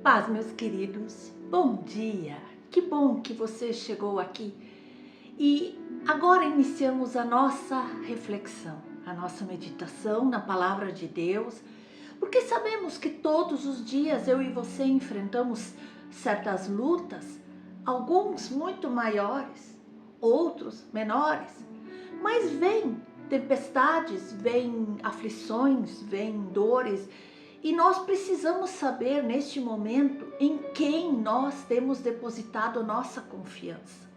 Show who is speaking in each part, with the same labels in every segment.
Speaker 1: paz, meus queridos. Bom dia. Que bom que você chegou aqui. E agora iniciamos a nossa reflexão, a nossa meditação na palavra de Deus, porque sabemos que todos os dias eu e você enfrentamos certas lutas, alguns muito maiores, outros menores, mas vêm tempestades, vêm aflições, vêm dores, e nós precisamos saber neste momento em quem nós temos depositado nossa confiança.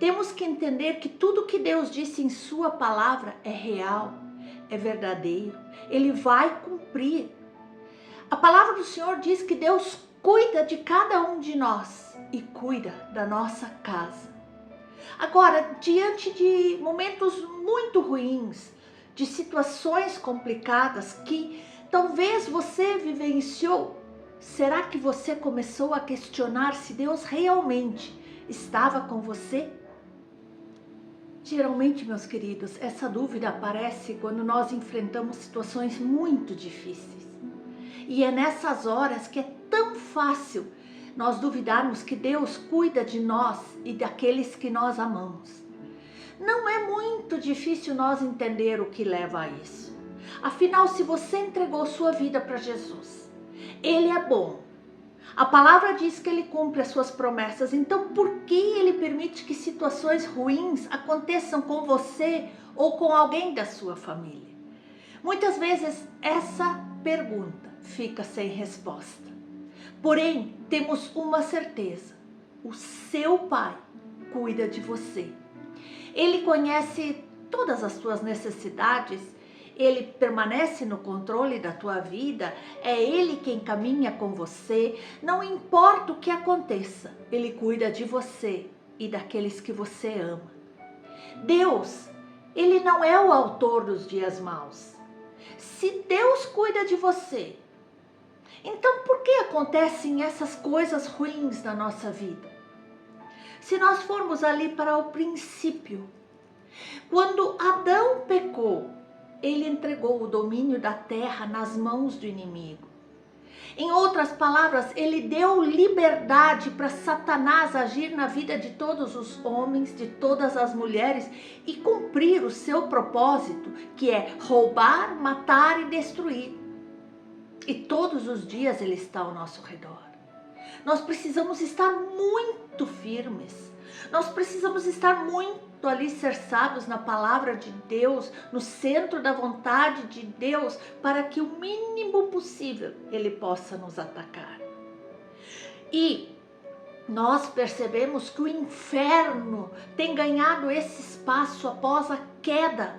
Speaker 1: Temos que entender que tudo que Deus disse em sua palavra é real, é verdadeiro, Ele vai cumprir. A palavra do Senhor diz que Deus cuida de cada um de nós e cuida da nossa casa. Agora, diante de momentos muito ruins, de situações complicadas que talvez você vivenciou, será que você começou a questionar se Deus realmente estava com você? Geralmente, meus queridos, essa dúvida aparece quando nós enfrentamos situações muito difíceis. E é nessas horas que é tão fácil nós duvidarmos que Deus cuida de nós e daqueles que nós amamos. Não é muito difícil nós entender o que leva a isso. Afinal, se você entregou sua vida para Jesus, Ele é bom. A palavra diz que Ele cumpre as suas promessas. Então, por que Ele permite que situações ruins aconteçam com você ou com alguém da sua família? Muitas vezes essa pergunta fica sem resposta. Porém, temos uma certeza: o seu Pai cuida de você. Ele conhece todas as tuas necessidades, Ele permanece no controle da tua vida, é Ele quem caminha com você, não importa o que aconteça, Ele cuida de você e daqueles que você ama. Deus, Ele não é o autor dos dias maus. Se Deus cuida de você, então por que acontecem essas coisas ruins na nossa vida? Se nós formos ali para o princípio, quando Adão pecou, ele entregou o domínio da terra nas mãos do inimigo. Em outras palavras, ele deu liberdade para Satanás agir na vida de todos os homens, de todas as mulheres e cumprir o seu propósito, que é roubar, matar e destruir. E todos os dias ele está ao nosso redor. Nós precisamos estar muito firmes. Nós precisamos estar muito alicerçados na palavra de Deus, no centro da vontade de Deus, para que o mínimo possível Ele possa nos atacar. E nós percebemos que o inferno tem ganhado esse espaço após a queda,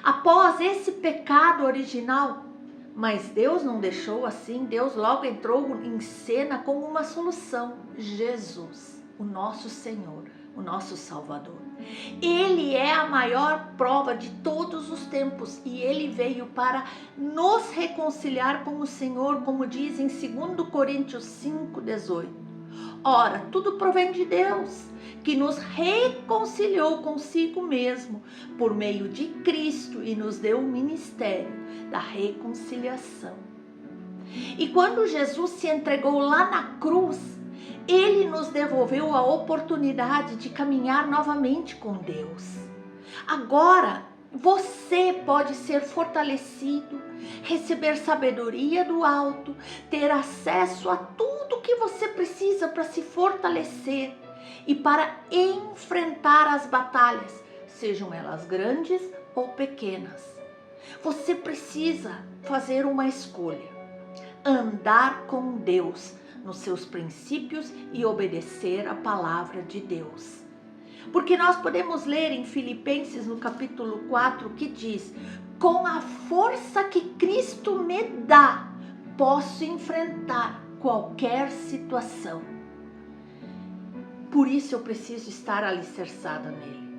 Speaker 1: após esse pecado original. Mas Deus não deixou assim, Deus logo entrou em cena como uma solução: Jesus, o nosso Senhor, o nosso Salvador. Ele é a maior prova de todos os tempos e Ele veio para nos reconciliar com o Senhor, como diz em 2 Coríntios 5,18. Ora, tudo provém de Deus, que nos reconciliou consigo mesmo por meio de Cristo e nos deu o ministério da reconciliação. E quando Jesus se entregou lá na cruz, Ele nos devolveu a oportunidade de caminhar novamente com Deus. Agora, você pode ser fortalecido, receber sabedoria do alto, ter acesso a tudo que você precisa para se fortalecer e para enfrentar as batalhas, sejam elas grandes ou pequenas. Você precisa fazer uma escolha: andar com Deus nos seus princípios e obedecer a palavra de Deus. Porque nós podemos ler em Filipenses no capítulo 4 que diz: com a força que Cristo me dá, posso enfrentar qualquer situação. Por isso eu preciso estar alicerçada nele.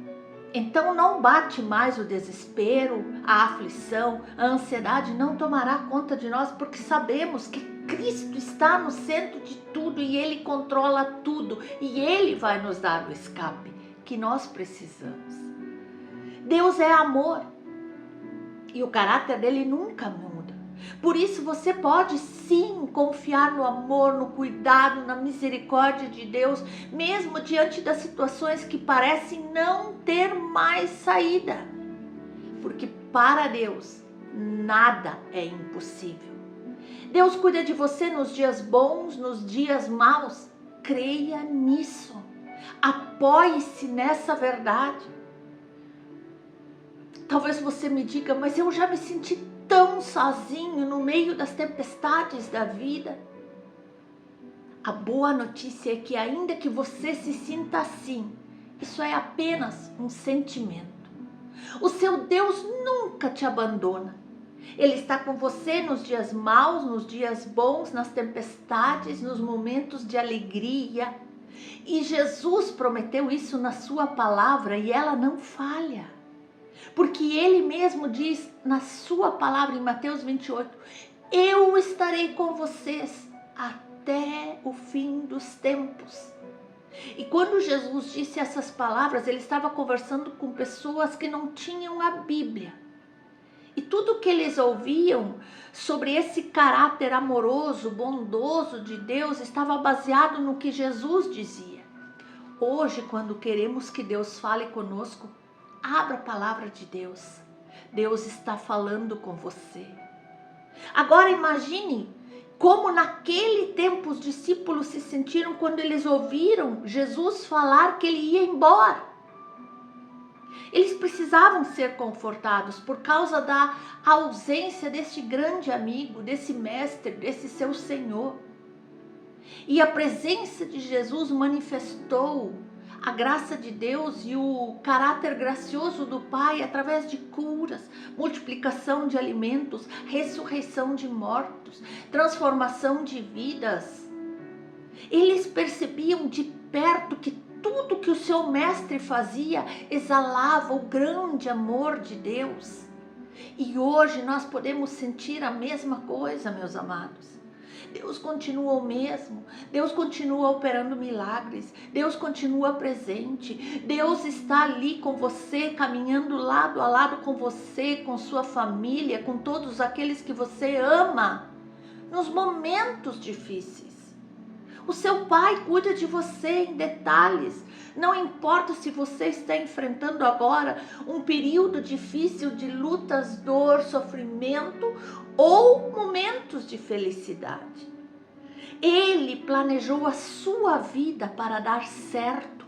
Speaker 1: Então não bate mais o desespero, a aflição, a ansiedade não tomará conta de nós, porque sabemos que Cristo está no centro de tudo e Ele controla tudo e Ele vai nos dar o escape que nós precisamos. Deus é amor e o caráter dele nunca muda. Por isso você pode sim confiar no amor, no cuidado, na misericórdia de Deus, mesmo diante das situações que parecem não ter mais saída. Porque para Deus nada é impossível. Deus cuida de você nos dias bons, nos dias maus. Creia nisso. Apoie-se nessa verdade. Talvez você me diga, mas eu já me senti tão sozinho no meio das tempestades da vida. A boa notícia é que ainda que você se sinta assim, isso é apenas um sentimento. O seu Deus nunca te abandona. Ele está com você nos dias maus, nos dias bons, nas tempestades, nos momentos de alegria. E Jesus prometeu isso na sua palavra e ela não falha. Porque ele mesmo diz na sua palavra em Mateus 28, eu estarei com vocês até o fim dos tempos. E quando Jesus disse essas palavras, ele estava conversando com pessoas que não tinham a Bíblia. E tudo que eles ouviam sobre esse caráter amoroso, bondoso de Deus estava baseado no que Jesus dizia. Hoje, quando queremos que Deus fale conosco, abra a palavra de Deus. Deus está falando com você. Agora imagine como naquele tempo os discípulos se sentiram quando eles ouviram Jesus falar que ele ia embora. Eles precisavam ser confortados por causa da ausência deste grande amigo, desse mestre, desse seu Senhor. E a presença de Jesus manifestou a graça de Deus e o caráter gracioso do Pai através de curas, multiplicação de alimentos, ressurreição de mortos, transformação de vidas. Eles percebiam de perto que tudo que o seu mestre fazia exalava o grande amor de Deus. E hoje nós podemos sentir a mesma coisa, meus amados. Deus continua o mesmo, Deus continua operando milagres, Deus continua presente, Deus está ali com você, caminhando lado a lado com você, com sua família, com todos aqueles que você ama, nos momentos difíceis. O seu Pai cuida de você em detalhes. Não importa se você está enfrentando agora um período difícil de lutas, dor, sofrimento ou momentos de felicidade. Ele planejou a sua vida para dar certo.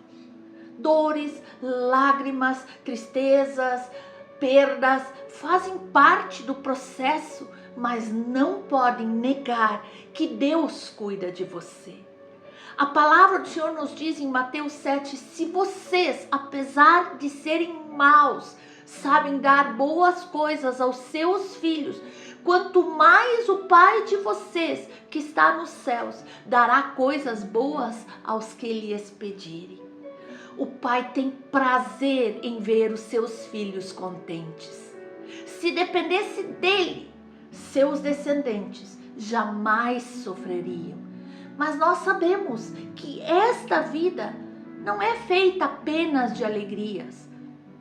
Speaker 1: Dores, lágrimas, tristezas, perdas fazem parte do processo, mas não podem negar que Deus cuida de você. A palavra do Senhor nos diz em Mateus 7, se vocês, apesar de serem maus, sabem dar boas coisas aos seus filhos, quanto mais o Pai de vocês, que está nos céus, dará coisas boas aos que lhes pedirem. O Pai tem prazer em ver os seus filhos contentes. Se dependesse dele, seus descendentes jamais sofreriam. Mas nós sabemos que esta vida não é feita apenas de alegrias.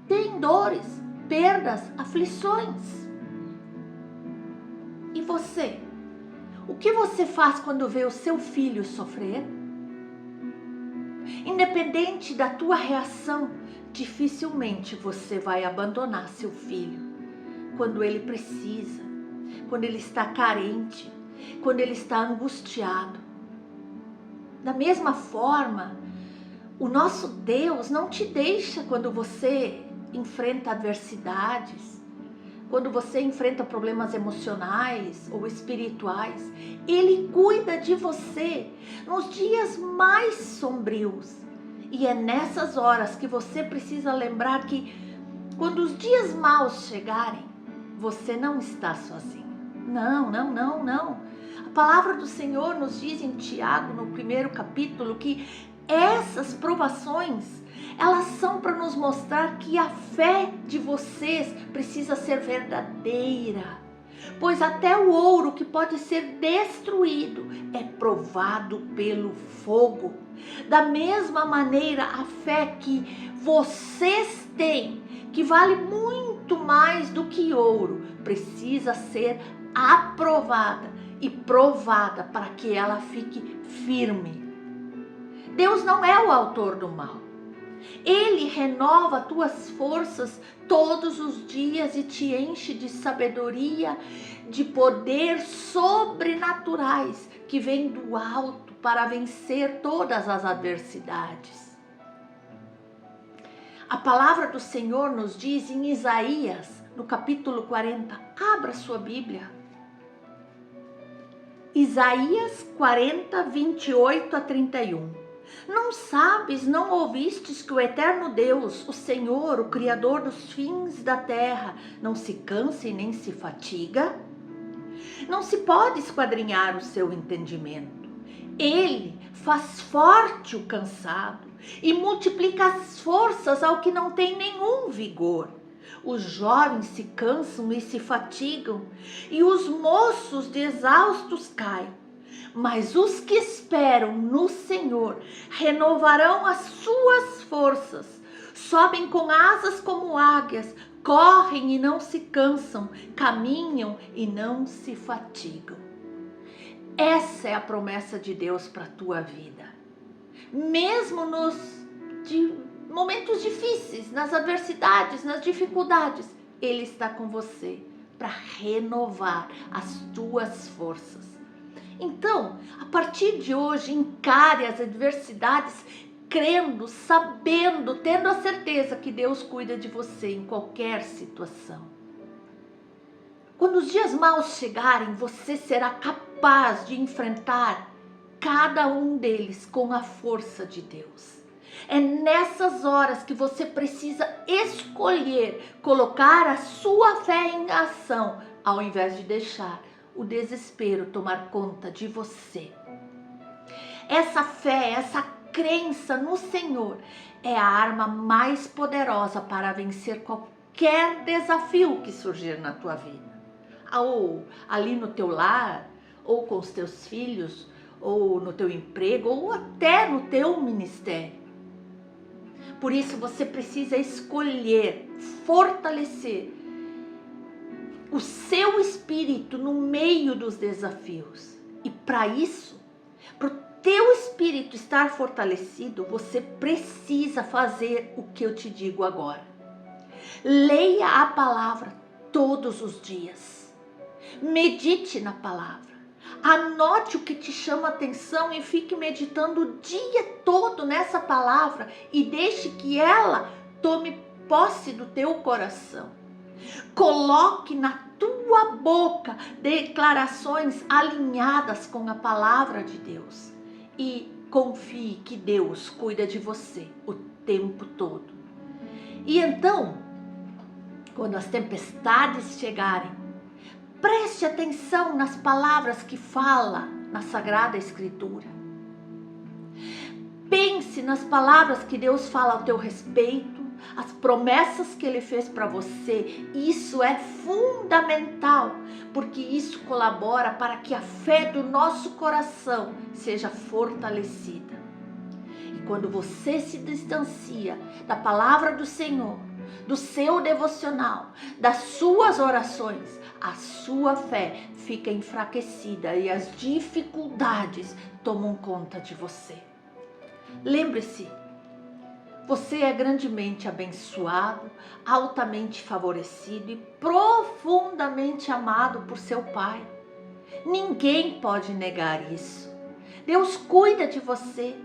Speaker 1: Tem dores, perdas, aflições. E você? O que você faz quando vê o seu filho sofrer? Independente da tua reação, dificilmente você vai abandonar seu filho quando ele precisa, quando ele está carente, quando ele está angustiado. Da mesma forma, o nosso Deus não te deixa quando você enfrenta adversidades, quando você enfrenta problemas emocionais ou espirituais. Ele cuida de você nos dias mais sombrios. E é nessas horas que você precisa lembrar que quando os dias maus chegarem, você não está sozinho. Não, não, não, não. A palavra do Senhor nos diz em Tiago, no 1º capítulo, que essas provações, elas são para nos mostrar que a fé de vocês precisa ser verdadeira. Pois até o ouro que pode ser destruído é provado pelo fogo. Da mesma maneira, a fé que vocês têm, que vale muito mais do que ouro, precisa ser aprovada e provada para que ela fique firme. Deus não é o autor do mal. Ele renova tuas forças todos os dias e te enche de sabedoria, de poder sobrenaturais que vem do alto para vencer todas as adversidades. A palavra do Senhor nos diz em Isaías, no capítulo 40, abra sua Bíblia. Isaías 40, 28 a 31. Não sabes, não ouvistes que o eterno Deus, o Senhor, o Criador dos fins da terra, não se cansa e nem se fatiga? Não se pode esquadrinhar o seu entendimento. Ele faz forte o cansado e multiplica as forças ao que não tem nenhum vigor. Os jovens se cansam e se fatigam, e os moços de exaustos caem. Mas os que esperam no Senhor renovarão as suas forças, sobem com asas como águias, correm e não se cansam, caminham e não se fatigam. Essa é a promessa de Deus para a tua vida. Mesmo nos momentos difíceis, nas adversidades, nas dificuldades, Ele está com você para renovar as tuas forças. Então, a partir de hoje, encare as adversidades crendo, sabendo, tendo a certeza que Deus cuida de você em qualquer situação. Quando os dias maus chegarem, você será capaz de enfrentar cada um deles com a força de Deus. É nessas horas que você precisa escolher colocar a sua fé em ação, ao invés de deixar o desespero tomar conta de você. Essa fé, essa crença no Senhor é a arma mais poderosa para vencer qualquer desafio que surgir na tua vida. Ou ali no teu lar, ou com os teus filhos, ou no teu emprego, ou até no teu ministério. Por isso você precisa escolher, fortalecer o seu espírito no meio dos desafios. E para isso, para o teu espírito estar fortalecido, você precisa fazer o que eu te digo agora. Leia a palavra todos os dias. Medite na palavra. Anote o que te chama atenção e fique meditando o dia todo nessa palavra e deixe que ela tome posse do teu coração. Coloque na tua boca declarações alinhadas com a palavra de Deus e confie que Deus cuida de você o tempo todo. E então, quando as tempestades chegarem, preste atenção nas palavras que fala na Sagrada Escritura. Pense nas palavras que Deus fala ao teu respeito, as promessas que Ele fez para você. Isso é fundamental, porque isso colabora para que a fé do nosso coração seja fortalecida. E quando você se distancia da palavra do Senhor, do seu devocional, das suas orações, a sua fé fica enfraquecida e as dificuldades tomam conta de você. Lembre-se, você é grandemente abençoado, altamente favorecido e profundamente amado por seu Pai. Ninguém pode negar isso. Deus cuida de você.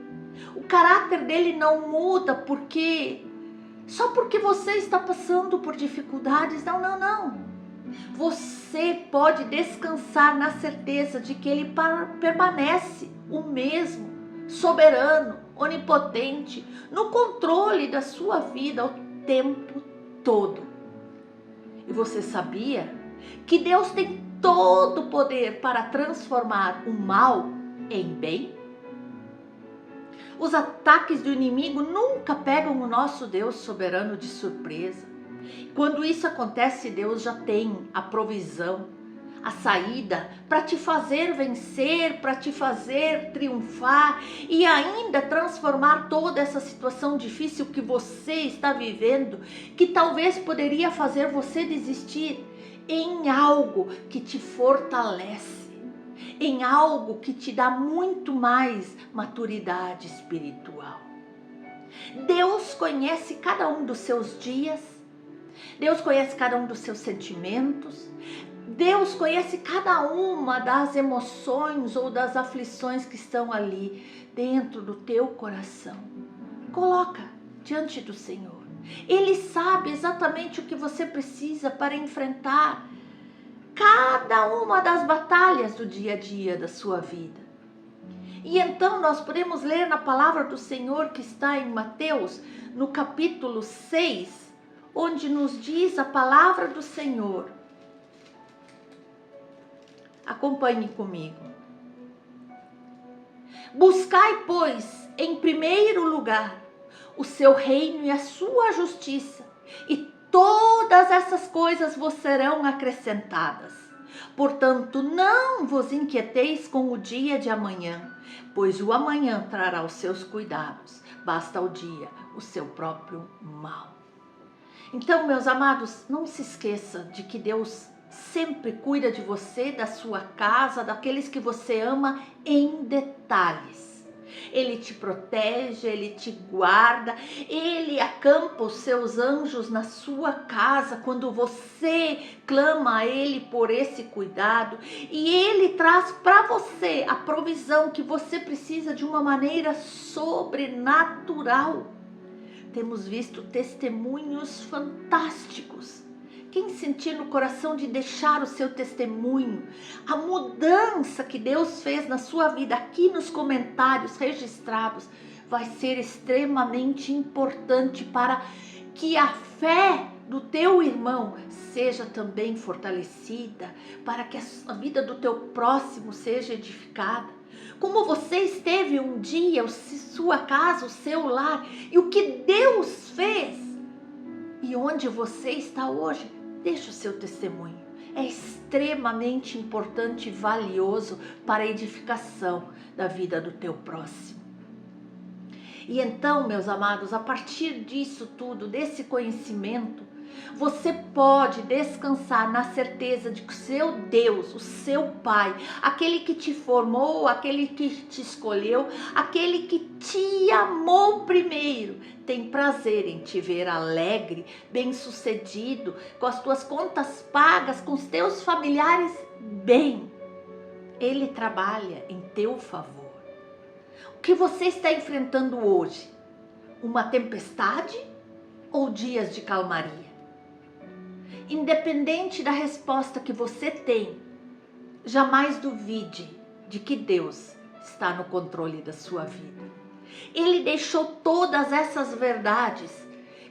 Speaker 1: O caráter dele não muda só porque você está passando por dificuldades. Não. Você pode descansar na certeza de que ele permanece o mesmo, soberano, onipotente, no controle da sua vida o tempo todo. E você sabia que Deus tem todo o poder para transformar o mal em bem? Os ataques do inimigo nunca pegam o nosso Deus soberano de surpresa. Quando isso acontece, Deus já tem a provisão, a saída para te fazer vencer, para te fazer triunfar e ainda transformar toda essa situação difícil que você está vivendo, que talvez poderia fazer você desistir. em algo que te fortalece, em algo que te dá muito mais maturidade espiritual. Deus conhece cada um dos seus dias, Deus conhece cada um dos seus sentimentos, Deus conhece cada uma das emoções ou das aflições que estão ali dentro do teu coração. Coloca diante do Senhor. Ele sabe exatamente o que você precisa para enfrentar cada uma das batalhas do dia a dia da sua vida. E então nós podemos ler na palavra do Senhor que está em Mateus, no capítulo 6, onde nos diz a palavra do Senhor. Acompanhe comigo. Buscai, pois, em primeiro lugar o seu reino e a sua justiça, e todas essas coisas vos serão acrescentadas. Portanto, não vos inquieteis com o dia de amanhã, pois o amanhã trará os seus cuidados. Basta ao dia o seu próprio mal. Então, meus amados, não se esqueça de que Deus sempre cuida de você, da sua casa, daqueles que você ama em detalhes. Ele te protege, Ele te guarda, Ele acampa os seus anjos na sua casa quando você clama a Ele por esse cuidado, e Ele traz para você a provisão que você precisa de uma maneira sobrenatural. Temos visto testemunhos fantásticos. Quem sentir no coração de deixar o seu testemunho, a mudança que Deus fez na sua vida aqui nos comentários registrados, vai ser extremamente importante para que a fé do teu irmão seja também fortalecida, para que a vida do teu próximo seja edificada. Como você esteve um dia, sua casa, o seu lar, e o que Deus fez, e onde você está hoje. Deixa o seu testemunho. É extremamente importante e valioso para a edificação da vida do teu próximo. E então, meus amados, a partir disso tudo, desse conhecimento, você pode descansar na certeza de que o seu Deus, o seu Pai, aquele que te formou, aquele que te escolheu, aquele que te amou primeiro, tem prazer em te ver alegre, bem-sucedido, com as tuas contas pagas, com os teus familiares bem. Ele trabalha em teu favor. O que você está enfrentando hoje? Uma tempestade ou dias de calmaria? Independente da resposta que você tem, jamais duvide de que Deus está no controle da sua vida. Ele deixou todas essas verdades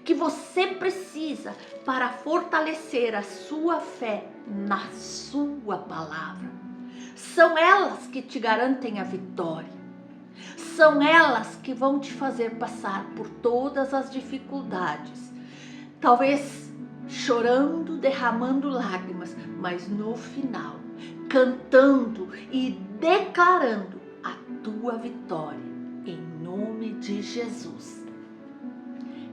Speaker 1: que você precisa para fortalecer a sua fé na sua palavra. São elas que te garantem a vitória. São elas que vão te fazer passar por todas as dificuldades. Talvez chorando, derramando lágrimas, mas no final, cantando e declarando a tua vitória, em nome de Jesus.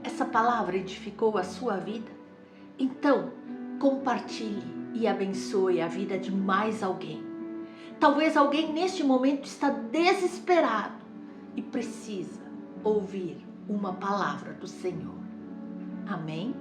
Speaker 1: Essa palavra edificou a sua vida? Então, compartilhe e abençoe a vida de mais alguém. Talvez alguém neste momento está desesperado e precisa ouvir uma palavra do Senhor. Amém?